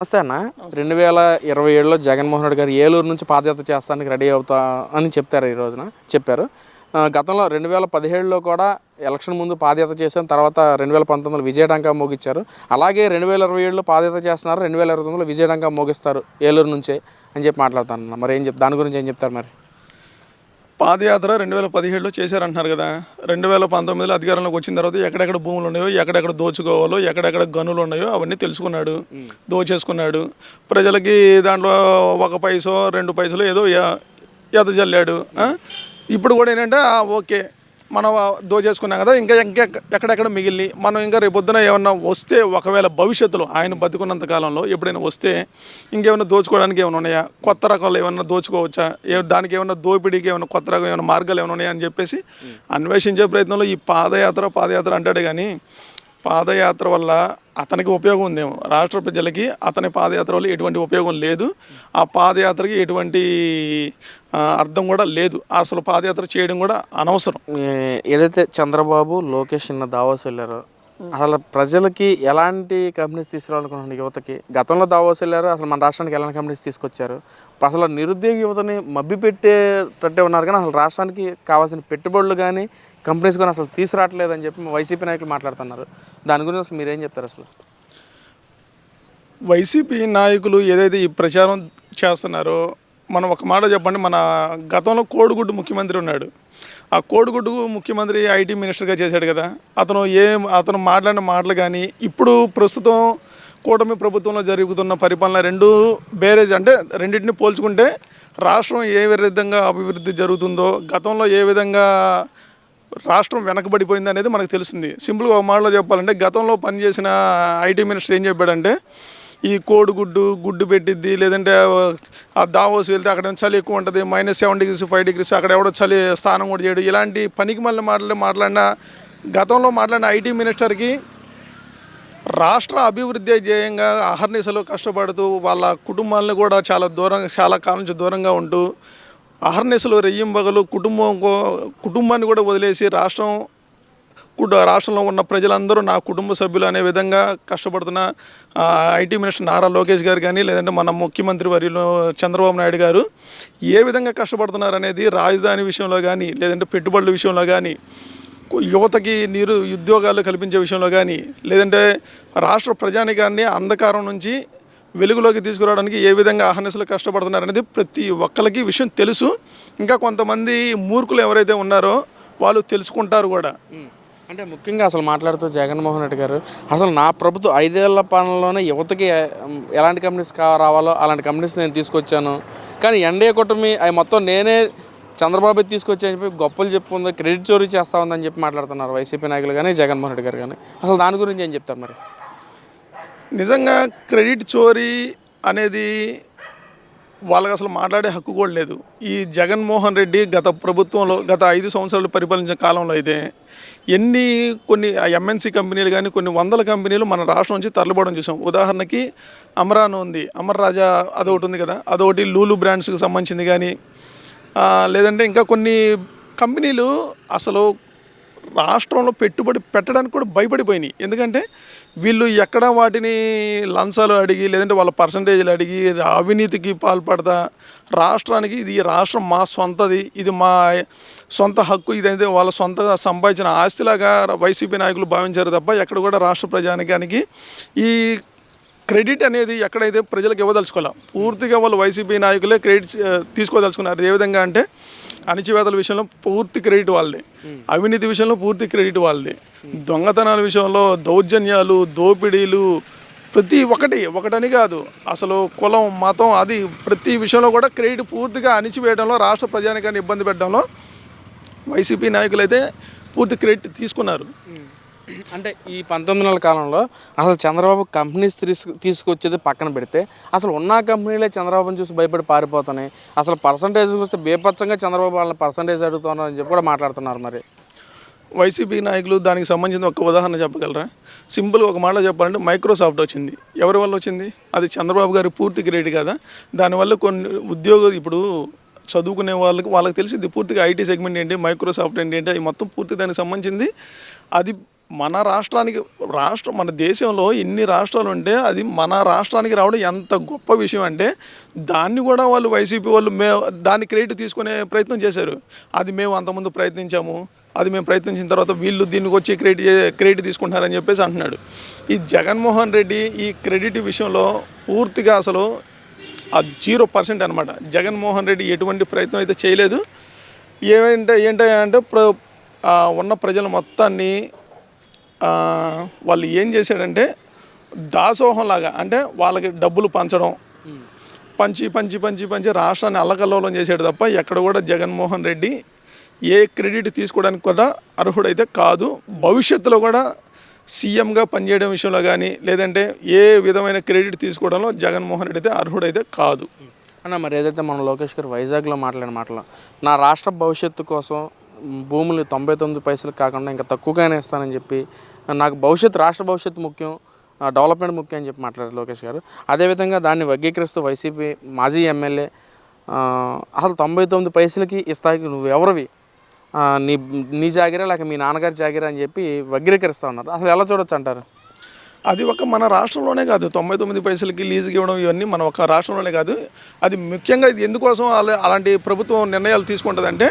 నమస్తే అన్న. 2027లో జగన్మోహన్ రెడ్డి గారు ఏలూరు నుంచి పాదయాత్ర చేస్తానికి రెడీ అవుతా అని చెప్తారు ఈ రోజున చెప్పారు. గతంలో 2017లో కూడా ఎలక్షన్ ముందు పాదయాత్ర చేశాను. తర్వాత 2019లో విజయడంకా మోగించారు. అలాగే 2027లో పాదయాత్ర చేస్తున్నారు. 2029లో విజయడంకా మోగిస్తారు ఏలూరు నుంచే అని చెప్పి మాట్లాడుతాను. మరి దాని గురించి ఏం చెప్తారు మరి? పాదయాత్ర 2017లో చేశారంటున్నారు కదా. 2019లో అధికారంలోకి వచ్చిన తర్వాత ఎక్కడెక్కడ భూములు ఉన్నాయో, ఎక్కడెక్కడ దోచుకోవాలో, ఎక్కడెక్కడ గనులు ఉన్నాయో అవన్నీ తెలుసుకున్నాడు, దోచేసుకున్నాడు. ప్రజలకి దాంట్లో 1 పైసో 2 పైసలు ఏదో ఎదజల్లాడు. ఇప్పుడు కూడా ఏంటంటే ఓకే మనం దోచేసుకున్నాం కదా, ఇంకా ఎక్కడెక్కడ మిగిలి మనం ఇంకా రేపొద్దున ఏమన్నా వస్తే, ఒకవేళ భవిష్యత్తులో ఆయన బతుకున్నంత కాలంలో ఎప్పుడైనా వస్తే ఇంకేమైనా దోచుకోవడానికి ఏమైనా ఉన్నాయా, కొత్త రకాలు ఏమన్నా దోచుకోవచ్చా, దానికి ఏమన్నా దోపిడీకి ఏమైనా కొత్త రకం ఏమైనా మార్గాలు ఏమైనా ఉన్నాయా అని చెప్పేసి అన్వేషించే ప్రయత్నంలో ఈ పాదయాత్ర అంటాడు. కానీ పాదయాత్ర వల్ల అతనికి ఉపయోగం ఉందేమో, రాష్ట్ర ప్రజలకి అతని పాదయాత్ర వల్ల ఎటువంటి ఉపయోగం లేదు. ఆ పాదయాత్రకి ఎటువంటి అర్థం కూడా లేదు. అసలు పాదయాత్ర చేయడం కూడా అనవసరం. ఏదైతే చంద్రబాబు, లోకేష్ నిన్న దావోస్ వెళ్ళారో, అసలు ప్రజలకి ఎలాంటి కంపెనీస్ తీసుకురావాలనుకుంటున్నారు? యువతకి గతంలో దావోస్ వెళ్ళారు, అసలు మన రాష్ట్రానికి ఎలాంటి కంపెనీస్ తీసుకొచ్చారు? అసలు నిరుద్యోగ యువతని మభ్య పెట్టేటట్టే ఉన్నారు. కానీ అసలు రాష్ట్రానికి కావాల్సిన పెట్టుబడులు కానీ కంపెనీస్ కానీ అసలు తీసుకురావట్లేదని చెప్పి వైసీపీ నాయకులు మాట్లాడుతున్నారు. దాని గురించి అసలు మీరేం చెప్తారు? అసలు వైసీపీ నాయకులు ఏదైతే ఈ ప్రచారం చేస్తున్నారో, మనం ఒక మాట చెప్పండి, మన గతంలో కోడిగుడ్డు ముఖ్యమంత్రి ఉన్నాడు. ఆ కోడిగుడ్డు ముఖ్యమంత్రి ఐటీ మినిస్టర్గా చేశాడు కదా. అతను మాట్లాడిన మాటలు కానీ ఇప్పుడు ప్రస్తుతం కూటమి ప్రభుత్వంలో జరుగుతున్న పరిపాలన రెండు బేరేజ్, అంటే రెండింటిని పోల్చుకుంటే రాష్ట్రం ఏ విధంగా అభివృద్ధి జరుగుతుందో, గతంలో ఏ విధంగా రాష్ట్రం వెనకబడిపోయింది అనేది మనకు తెలుస్తుంది. సింపుల్గా ఒక మాటలో చెప్పాలంటే, గతంలో పనిచేసిన ఐటీ మినిస్టర్ ఏం చెప్పాడంటే, ఈ గుడ్డు పెట్టిద్ది, లేదంటే ఆ దావోస్ వెళ్తే అక్కడ చలి ఎక్కువ ఉంటుంది, -7 degrees 5 degrees, అక్కడ ఎవడో చలి స్నానం కూడా చేయడు, ఇలాంటి పనికి మళ్ళీ గతంలో మాట్లాడిన ఐటీ మినిస్టర్కి రాష్ట్ర అభివృద్ధి ధ్యేయంగా అహర్నిశలు కష్టపడుతూ వాళ్ళ కుటుంబాలను కూడా చాలా కాలం నుంచి దూరంగా ఉంటూ అహర్నిశలు రెయ్యింబగలు కుటుంబాన్ని కూడా వదిలేసి రాష్ట్రంలో ఉన్న ప్రజలందరూ నా కుటుంబ సభ్యులు అనే విధంగా కష్టపడుతున్న ఐటీ మినిస్టర్ నారా లోకేష్ గారు కానీ, లేదంటే మన ముఖ్యమంత్రి వర్యులు చంద్రబాబు నాయుడు గారు ఏ విధంగా కష్టపడుతున్నారు అనేది రాజధాని విషయంలో కానీ, లేదంటే పెట్టుబడుల విషయంలో కానీ, యువతకి ఉద్యోగాలు కల్పించే విషయంలో కానీ, లేదంటే రాష్ట్ర ప్రజానికాన్ని అంధకారం నుంచి వెలుగులోకి తీసుకురావడానికి ఏ విధంగా అహర్నిశలు కష్టపడుతున్నారు అనేది ప్రతి ఒక్కరికి విషయం తెలుసు. ఇంకా కొంతమంది మూర్ఖులు ఎవరైతే ఉన్నారో వాళ్ళు తెలుసుకుంటారు కూడా. అంటే ముఖ్యంగా అసలు మాట్లాడుతూ జగన్మోహన్ రెడ్డి గారు, అసలు నా ప్రభుత్వం 5 ఏళ్ల పాలనలోనే యువతకి ఎలాంటి కంపెనీస్ రావాలో అలాంటి కంపెనీస్ నేను తీసుకొచ్చాను, కానీ ఎన్డీఏ కూటమి అవి మొత్తం నేనే చంద్రబాబు తీసుకొచ్చాయని చెప్పి గొప్పలు చెప్పుకుంది, క్రెడిట్ చోరీ చేస్తూ ఉందని చెప్పి మాట్లాడుతున్నారు వైసీపీ నాయకులు కానీ, జగన్మోహన్ రెడ్డి గారు కానీ. అసలు దాని గురించి ఏం చెప్తారు మరి? నిజంగా క్రెడిట్ చోరీ అనేది వాళ్ళకి అసలు మాట్లాడే హక్కు కూడా లేదు. ఈ జగన్మోహన్ రెడ్డి గత 5 సంవత్సరాలు పరిపాలించిన కాలంలో అయితే కొన్ని ఎంఎన్సీ కంపెనీలు కానీ, కొన్ని వందల కంపెనీలు మన రాష్ట్రం నుంచి తరలిపోవడం చూసాం. ఉదాహరణకి అమరాన్ ఉంది, అమర్ రాజా అదొకటి ఉంది కదా, అదొకటి లూలు బ్రాండ్స్కి సంబంధించింది కానీ, లేదంటే ఇంకా కొన్ని కంపెనీలు అసలు రాష్ట్రంలో పెట్టుబడి పెట్టడానికి కూడా భయపడిపోయినాయి. ఎందుకంటే వీళ్ళు ఎక్కడ వాటిని లంచాలు అడిగి, లేదంటే వాళ్ళ పర్సంటేజ్లు అడిగి అవినీతికి పాల్పడతా రాష్ట్రానికి ఇది రాష్ట్రం మా సొంతది, ఇది మా సొంత హక్కు, ఇదైతే వాళ్ళ సొంతగా సంపాదించిన ఆస్తిలాగా వైసీపీ నాయకులు భావించారు తప్ప ఎక్కడ కూడా రాష్ట్ర ప్రజానికానికి ఈ క్రెడిట్ అనేది ఎక్కడైతే ప్రజలకు ఇవ్వదలుచుకోవాలి. పూర్తిగా వాళ్ళు వైసీపీ నాయకులే క్రెడిట్ తీసుకోదలుచుకున్నారు. ఏ విధంగా అంటే అణచివేతల విషయంలో పూర్తి క్రెడిట్ వాళ్ళదే, అవినీతి విషయంలో పూర్తి క్రెడిట్ వాళ్ళదే, దొంగతనాల విషయంలో దౌర్జన్యాలు, దోపిడీలు, ప్రతి ఒకటని కాదు, అసలు కులం, మతం, అది ప్రతి విషయంలో కూడా క్రెడిట్ పూర్తిగా అణిచివేయడంలో, రాష్ట్ర ప్రజానికాన్ని ఇబ్బంది పెట్టడంలో వైసీపీ నాయకులు అయితే పూర్తి క్రెడిట్ తీసుకున్నారు. అంటే ఈ 19 నెలల కాలంలో అసలు చంద్రబాబు కంపెనీస్ తీసుకొచ్చేది పక్కన పెడితే, అసలు ఉన్న కంపెనీలే చంద్రబాబుని చూసి భయపడి పారిపోతున్నాయి. అసలు పర్సంటేజ్ చూస్తే బేపచ్చంగా చంద్రబాబు వాళ్ళని పర్సంటేజ్ అడుగుతున్నారని చెప్పి కూడా మాట్లాడుతున్నారు. మరి వైసీపీ నాయకులు దానికి సంబంధించిన ఒక ఉదాహరణ చెప్పగలరా? సింపుల్గా ఒక మాట చెప్పాలంటే, మైక్రోసాఫ్ట్ వచ్చింది. ఎవరి వల్ల వచ్చింది? అది చంద్రబాబు గారి పూర్తి క్రెడిట్ కదా. దానివల్ల కొన్ని ఉద్యోగాలు ఇప్పుడు చదువుకునే వాళ్ళకి తెలిసింది పూర్తిగా ఐటీ సెగ్మెంట్ ఏంటి, మైక్రోసాఫ్ట్ ఏంటి, అవి మొత్తం పూర్తి దానికి సంబంధించింది. అది మన రాష్ట్రానికి మన దేశంలో ఎన్ని రాష్ట్రాలు ఉంటే అది మన రాష్ట్రానికి రావడం ఎంత గొప్ప విషయం అంటే దాన్ని కూడా వాళ్ళు వైసీపీ వాళ్ళు దాన్ని క్రెడిట్ తీసుకునే ప్రయత్నం చేశారు. అది మేము అంతకుముందు ప్రయత్నించాము, అది మేము ప్రయత్నించిన తర్వాత వీళ్ళు దీనికి వచ్చి క్రెడిట్ తీసుకుంటున్నారని చెప్పేసి అంటున్నాడు. ఈ జగన్మోహన్ రెడ్డి ఈ క్రెడిట్ విషయంలో పూర్తిగా అసలు 0% అనమాట. జగన్మోహన్ రెడ్డి ఎటువంటి ప్రయత్నం అయితే చేయలేదు. ఏంటంటే ఉన్న ప్రజల మొత్తాన్ని వాళ్ళు ఏం చేశాడంటే దాసోహంలాగా, అంటే వాళ్ళకి డబ్బులు పంచడం, పంచి రాష్ట్రాన్ని అల్లకల్లోలం చేసాడు తప్ప ఎక్కడ కూడా జగన్మోహన్ రెడ్డి ఏ క్రెడిట్ తీసుకోవడానికి కూడా అర్హుడైతే కాదు. భవిష్యత్తులో కూడా సీఎంగా పనిచేయడం విషయంలో కానీ లేదంటే ఏ విధమైన క్రెడిట్ తీసుకోవడంలో జగన్మోహన్ రెడ్డి అయితే అర్హుడైతే కాదు అన్న. మరి ఏదైతే మన లోకేష్ గారు వైజాగ్లో మాట్లాడిన మాటలు, నా రాష్ట్ర భవిష్యత్తు కోసం భూములు 99 పైసలు కాకుండా ఇంకా తక్కువగానే ఇస్తానని చెప్పి, నాకు రాష్ట్ర భవిష్యత్తు ముఖ్యం, డెవలప్మెంట్ ముఖ్యం అని చెప్పి మాట్లాడారు లోకేష్ గారు. అదేవిధంగా దాన్ని వర్గీకరిస్తూ వైసీపీ మాజీ ఎమ్మెల్యే అసలు 99 పైసలకి ఇస్తాకి నువ్వు ఎవరివి, నీ జాగిరా లేక మీ నాన్నగారి జాగిరా అని చెప్పి వగ్రీకరిస్తూ ఉన్నారు. అసలు ఎలా చూడొచ్చు అంటారు? అది మన రాష్ట్రంలోనే కాదు, 99 పైసలకి లీజుకి ఇవ్వడం ఇవన్నీ మన ఒక రాష్ట్రంలోనే కాదు. అది ముఖ్యంగా ఇది ఎందుకోసం అలాంటి ప్రభుత్వం నిర్ణయాలు తీసుకుంటుందంటే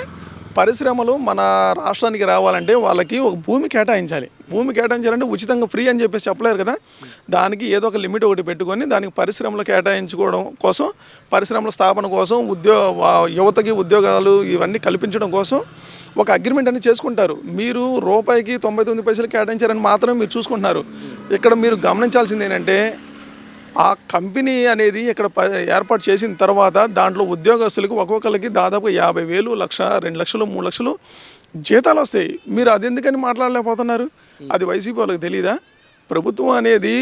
పరిశ్రమలు మన రాష్ట్రానికి రావాలంటే వాళ్ళకి ఒక భూమి కేటాయించాలంటే ఉచితంగా ఫ్రీ అని చెప్పేసి చెప్పలేరు కదా. దానికి ఏదో ఒక లిమిట్ ఒకటి పెట్టుకొని దానికి పరిశ్రమలు కేటాయించుకోవడం కోసం, పరిశ్రమల స్థాపన కోసం, యువతకి ఉద్యోగాలు ఇవన్నీ కల్పించడం కోసం ఒక అగ్రిమెంట్ అని చేసుకుంటారు. మీరు రూపాయికి 99 పైసలు కేటాయించారని మాత్రమే మీరు చూసుకుంటున్నారు. ఇక్కడ మీరు గమనించాల్సింది ఏంటంటే ఆ కంపెనీ అనేది ఇక్కడ ఏర్పాటు చేసిన తర్వాత దాంట్లో ఉద్యోగస్తులకు ఒక్కొక్కరికి దాదాపు 50,000, 1,00,000, 2,00,000, 3,00,000 జీతాలు వస్తాయి. మీరు అది ఎందుకని మాట్లాడలేకపోతున్నారు? అది వైసీపీ వాళ్ళకి తెలియదా? ప్రభుత్వం అనేది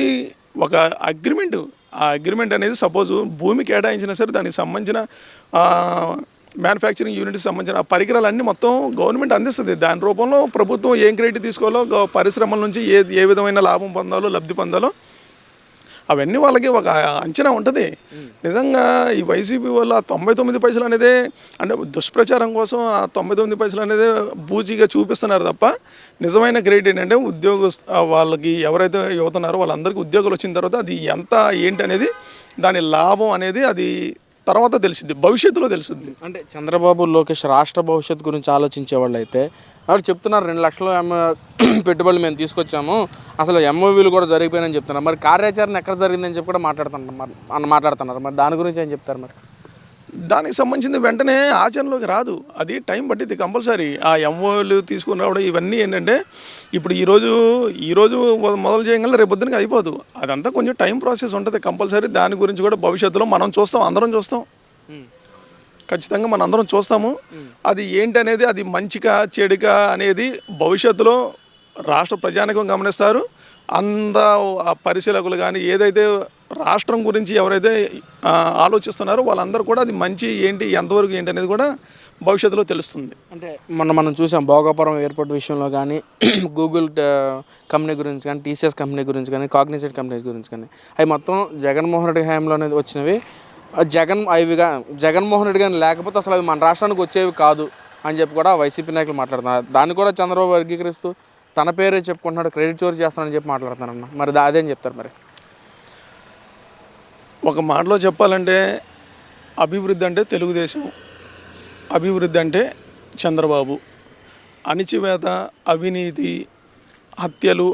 ఒక అగ్రిమెంటు, ఆ అగ్రిమెంట్ అనేది సపోజ్ భూమి కేటాయించినా సరే దానికి సంబంధించిన మ్యానుఫ్యాక్చరింగ్ యూనిట్కి సంబంధించిన పరికరాలన్నీ మొత్తం గవర్నమెంట్ అందిస్తుంది. దాని రూపంలో ప్రభుత్వం ఏం క్రెడిట్ తీసుకోవాలో, పరిశ్రమల నుంచి ఏ విధమైన లాభం పొందాలో, లబ్ధి పొందాలో అవన్నీ వాళ్ళకి ఒక అంచనా ఉంటుంది. నిజంగా ఈ వైసీపీ వల్ల 99 పైసలు అనేది అంటే దుష్ప్రచారం కోసం ఆ 99 పైసలు అనేది బూజీగా చూపిస్తున్నారు తప్ప నిజమైన క్రెడిట్ ఏంటంటే వాళ్ళకి ఎవరైతే యువతున్నారో వాళ్ళందరికీ ఉద్యోగాలు వచ్చిన తర్వాత అది ఎంత ఏంటి అనేది దాని లాభం అనేది అది తర్వాత తెలిసింది, భవిష్యత్తులో తెలుస్తుంది. అంటే చంద్రబాబు లోకేష్ రాష్ట్ర భవిష్యత్తు గురించి ఆలోచించే వాళ్ళు అయితే వాళ్ళు చెప్తున్నారు 2 లక్షల పెట్టుబడులు మేము తీసుకొచ్చాము, అసలు ఎంఓవీలు కూడా జరిగిపోయినని చెప్తున్నారు. మరి కార్యాచరణ ఎక్కడ జరిగిందని చెప్పి కూడా మాట్లాడుతున్నారు. మరి దాని గురించి ఏం చెప్తారు? మరి దానికి సంబంధించింది వెంటనే ఆచరణలోకి రాదు, అది టైం పట్టింది కంపల్సరీ. ఆ ఎంఓలు తీసుకుని రావడం ఇవన్నీ ఏంటంటే ఇప్పుడు ఈరోజు మొదలు చేయగల రేపు పొద్దునకి అయిపోదు. అదంతా కొంచెం టైం ప్రాసెస్ ఉంటుంది కంపల్సరీ. దాని గురించి కూడా భవిష్యత్తులో మనం చూస్తాం, అందరం చూస్తాం, ఖచ్చితంగా మనం అందరం చూస్తాము. అది ఏంటనేది అది మంచిగా చెడుగా అనేది భవిష్యత్తులో రాష్ట్ర ప్రజానికం గమనిస్తారు. పరిశీలకులు కానీ ఏదైతే రాష్ట్రం గురించి ఎవరైతే ఆలోచిస్తున్నారో వాళ్ళందరూ కూడా అది మంచి ఏంటి ఎంతవరకు ఏంటి అనేది కూడా భవిష్యత్తులో తెలుస్తుంది. అంటే మనం చూసాం భోగాపురం ఎయిర్పోర్ట్ విషయంలో కానీ, గూగుల్ కంపెనీ గురించి కానీ, టీసీఎస్ కంపెనీ గురించి కానీ, కాగ్నిజెంట్ కంపెనీ గురించి కానీ అవి మొత్తం జగన్మోహన్ రెడ్డి హయాంలో అనేది వచ్చినవి. జగన్మోహన్ రెడ్డి కానీ లేకపోతే అసలు అవి మన రాష్ట్రానికి వచ్చేవి కాదు అని చెప్పి కూడా వైసీపీ నాయకులు మాట్లాడుతున్నారు. దాన్ని కూడా చంద్రబాబు వర్గీకరిస్తూ తన పేరే చెప్పుకుంటున్నాడు, క్రెడిట్ చోరీ చేస్తానని చెప్పి మాట్లాడుతున్నారన్న. మరి అదేం చెప్తారు? మరి ఒక మాటలో చెప్పాలంటే అభివృద్ధి అంటే తెలుగుదేశం, అభివృద్ధి అంటే చంద్రబాబు, అణిచివేత, అవినీతి, హత్యలు,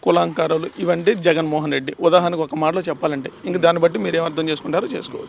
కులాంకారాలు ఇవంటే జగన్మోహన్ రెడ్డి. ఉదాహరణకు ఒక మాటలో చెప్పాలంటే ఇంక దాన్ని బట్టి మీరు ఏం అర్థం చేసుకుంటారో చేసుకోవచ్చు.